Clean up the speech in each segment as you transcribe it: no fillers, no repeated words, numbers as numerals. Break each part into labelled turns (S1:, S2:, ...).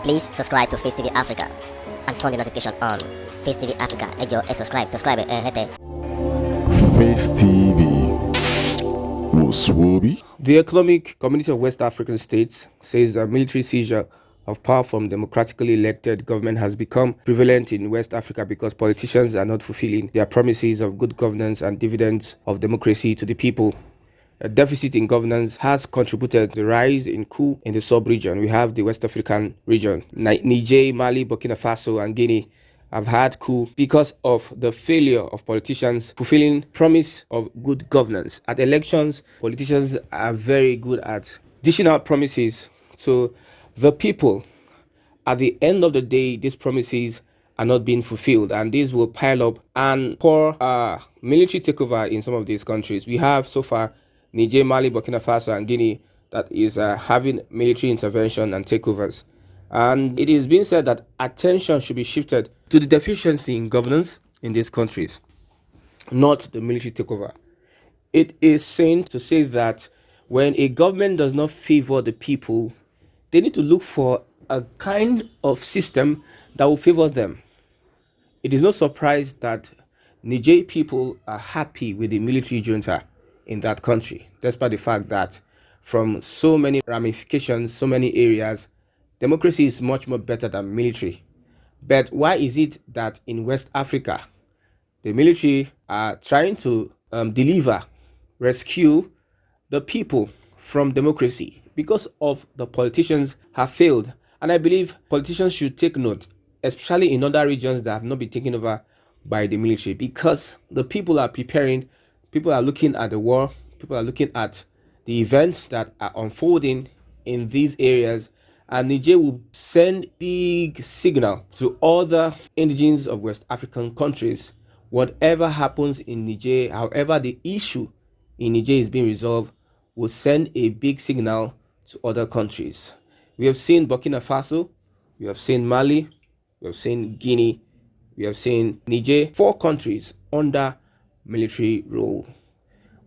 S1: Please subscribe to Facetv Africa and turn the notification on. Facetv Africa, ẹ jọ̀ọ́, subscribe, hete.
S2: Face TV was Swoby.
S3: The Economic Community of West African States says a military seizure of power from democratically elected government has become prevalent in West Africa because politicians are not fulfilling their promises of good governance and dividends of democracy to the people. A deficit in governance has contributed to the rise in coup in the sub-region. We have the West African region. Niger, Mali, Burkina Faso, and Guinea have had coup because of the failure of politicians fulfilling promise of good governance. At elections, politicians are very good at dishing out promises to the people. At the end of the day, these promises are not being fulfilled, and these will pile up and pour military takeover in some of these countries. We have so far Niger, Mali, Burkina Faso, and Guinea that is having military intervention and takeovers. And it is being said that attention should be shifted to the deficiency in governance in these countries, not the military takeover. It is sane to say that when a government does not favor the people, they need to look for a kind of system that will favor them. It is no surprise that Niger people are happy with the military junta in that country, despite the fact that from so many ramifications, so many areas, democracy is much more better than military. But why is it that in West Africa, the military are trying to rescue the people from democracy? Because of the politicians have failed. And I believe politicians should take note, especially in other regions that have not been taken over by the military, because the people are preparing. People are looking at the war. People are looking at the events that are unfolding in these areas. And Niger will send big signal to other indigenes of West African countries. Whatever happens in Niger, however the issue in Niger is being resolved, will send a big signal to other countries. We have seen Burkina Faso, we have seen Mali, we have seen Guinea, we have seen Niger, 4 countries under military rule.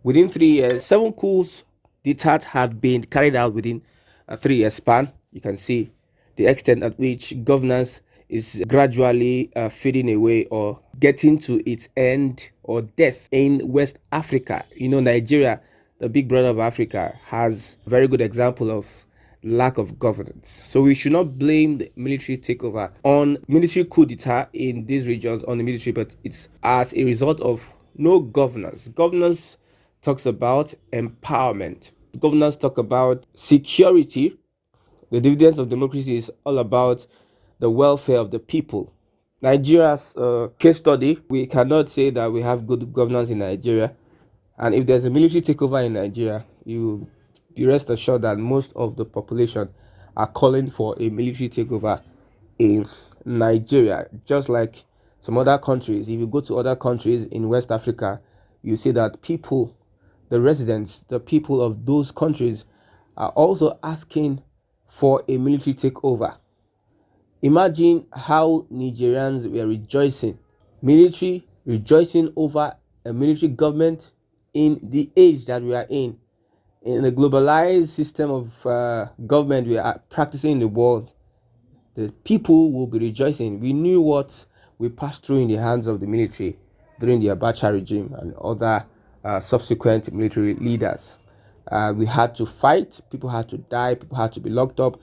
S3: Within 3 years, 7 coups d'etat have been carried out within a 3-year span. You can see the extent at which governance is gradually fading away or getting to its end or death in West Africa. You know, Nigeria, the big brother of Africa, has a very good example of lack of governance. So we should not blame the military takeover on military coup d'etat in these regions on the military, but it's as a result of no governance. Governance talks about empowerment. Governance talks about security. The dividends of democracy is all about the welfare of the people. Nigeria's case study, we cannot say that we have good governance in Nigeria. And if there's a military takeover in Nigeria, you be rest assured that most of the population are calling for a military takeover in Nigeria. Just like some other countries, if you go to other countries in West Africa, you see that people, the residents, the people of those countries are also asking for a military takeover. Imagine how Nigerians were rejoicing, military rejoicing over a military government in the age that we are in the globalized system of government we are practicing in the world. The people will be rejoicing. We knew what we passed through in the hands of the military during the Abacha regime and other subsequent military leaders. We had to fight, people had to die, people had to be locked up,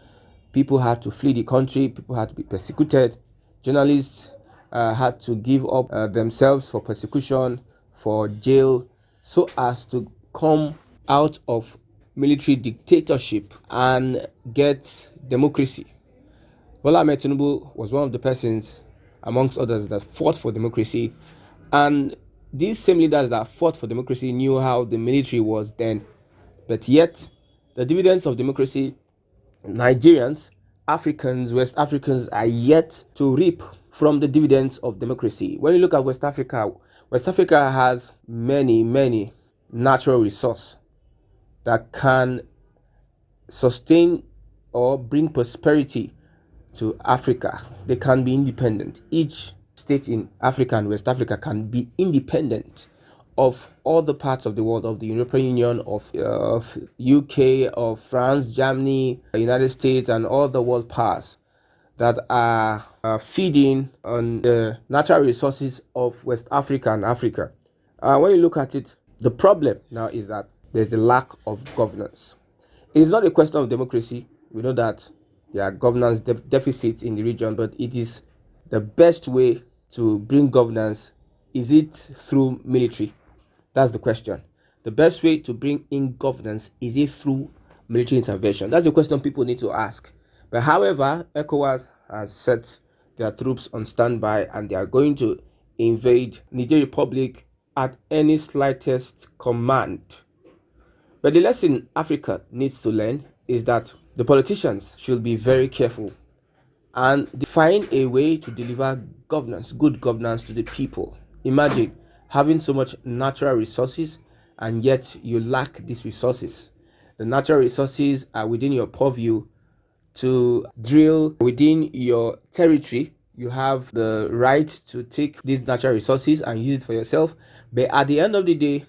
S3: people had to flee the country, people had to be persecuted, journalists had to give up themselves for persecution, for jail, so as to come out of military dictatorship and get democracy. Bola Tinubu was one of the persons, amongst others, that fought for democracy. And these same leaders that fought for democracy knew how the military was then. But yet, the dividends of democracy, Nigerians, Africans, West Africans are yet to reap from the dividends of democracy. When you look at West Africa has many natural resources that can sustain or bring prosperity to Africa. They can be independent. Each state in Africa and West Africa can be independent of all the parts of the world, of the European Union, of UK, of France, Germany, United States, and all the world powers. that are feeding on the natural resources of West Africa and Africa. When you look at it, the problem now is that there's a lack of governance. It is not a question of democracy. We know that there are governance deficits in the region, but it is the best way to bring governance. Is it through military? That's the question. The best way to bring in governance, is it through military intervention? That's the question people need to ask. But however, ECOWAS has set their troops on standby and they are going to invade Niger Republic at any slightest command. But the lesson Africa needs to learn is that the politicians should be very careful and find a way to deliver governance, good governance to the people. Imagine having so much natural resources and yet you lack these resources. The natural resources are within your purview to drill within your territory. You have the right to take these natural resources and use it for yourself. But at the end of the day,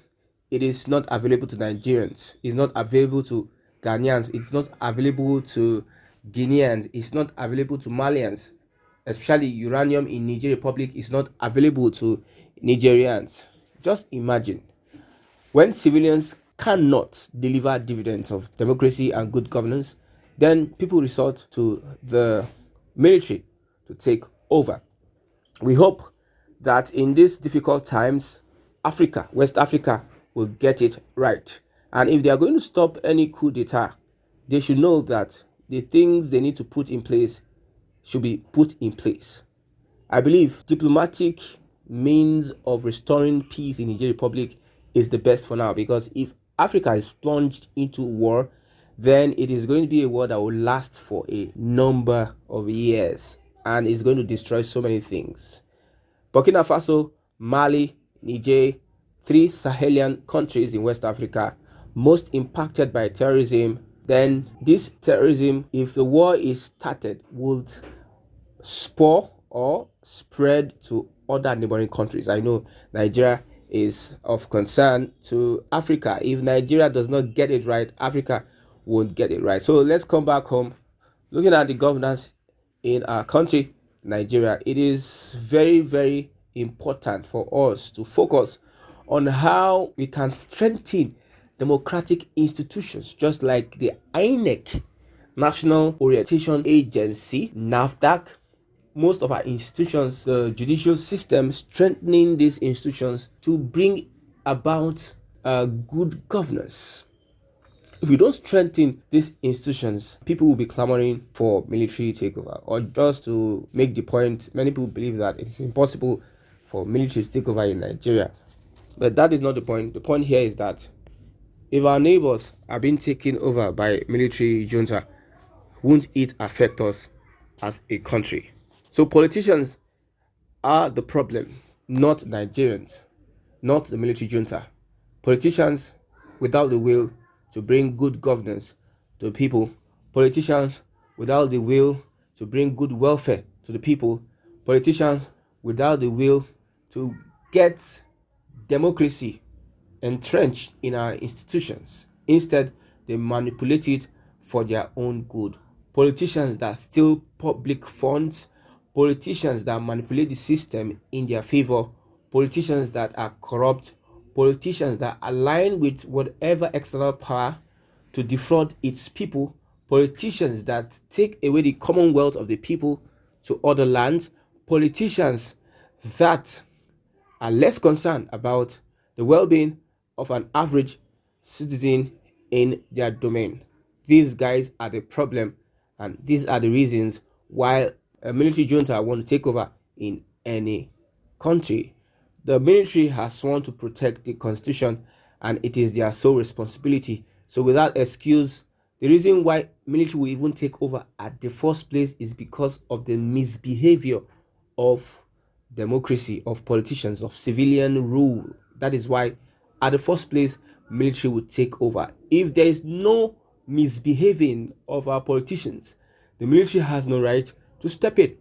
S3: it is not available to Nigerians. It's not available to Ghanaians. It's not available to Guineans. It's not available to Malians. Especially uranium in Niger Republic is not available to Nigerians. Just imagine when civilians cannot deliver dividends of democracy and good governance, then people resort to the military to take over. We hope that in these difficult times, Africa, West Africa, will get it right. And if they are going to stop any coup d'etat, they should know that the things they need to put in place should be put in place. I believe diplomatic means of restoring peace in the Niger Republic is the best for now, because if Africa is plunged into war, then it is going to be a war that will last for a number of years and is going to destroy so many things. Burkina Faso, Mali, Niger, 3 Sahelian countries in West Africa, most impacted by terrorism. Then this terrorism, if the war is started, would spur or spread to other neighboring countries. I know Nigeria is of concern to Africa. If Nigeria does not get it right, Africa won't get it right. So let's come back home. Looking at the governance in our country, Nigeria, it is very, very important for us to focus on how we can strengthen democratic institutions, just like the INEC, National Orientation Agency, NAFDAC, most of our institutions, the judicial system, strengthening these institutions to bring about good governance. If we don't strengthen these institutions, people will be clamoring for military takeover. Or just to make the point, many people believe that it is impossible for military to take over in Nigeria. But that is not the point. The point here is that if our neighbors are being taken over by military junta, won't it affect us as a country? So politicians are the problem, not Nigerians, not the military junta. Politicians without the will to bring good governance to the people, politicians without the will to bring good welfare to the people, politicians without the will to get democracy entrenched in our institutions. Instead, they manipulate it for their own good. Politicians that steal public funds, politicians that manipulate the system in their favor, politicians that are corrupt, politicians that align with whatever external power to defraud its people, politicians that take away the commonwealth of the people to other lands, politicians that are less concerned about the well-being of an average citizen in their domain. These guys are the problem, and these are the reasons why a military junta want to take over in any country. The military has sworn to protect the constitution, and it is their sole responsibility. So without excuse, the reason why military will even take over at the first place is because of the misbehavior of democracy, of politicians, of civilian rule. That is why at the first place military would take over. If there is no misbehaving of our politicians, the military has no right to step in.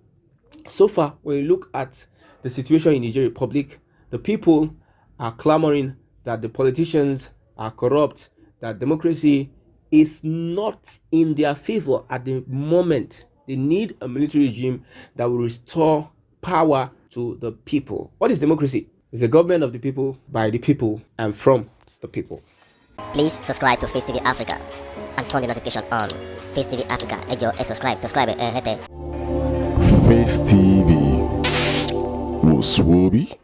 S3: So far, when you look at the situation in Niger Republic, the people are clamoring that the politicians are corrupt, that democracy is not in their favor at the moment. They need a military regime that will restore power to the people. What is democracy? It's a government of the people, by the people, and from the people.
S1: Please subscribe to Face TV Africa and turn the notification on. Face TV Africa, subscribe, hete.
S2: Face TV was Swoby.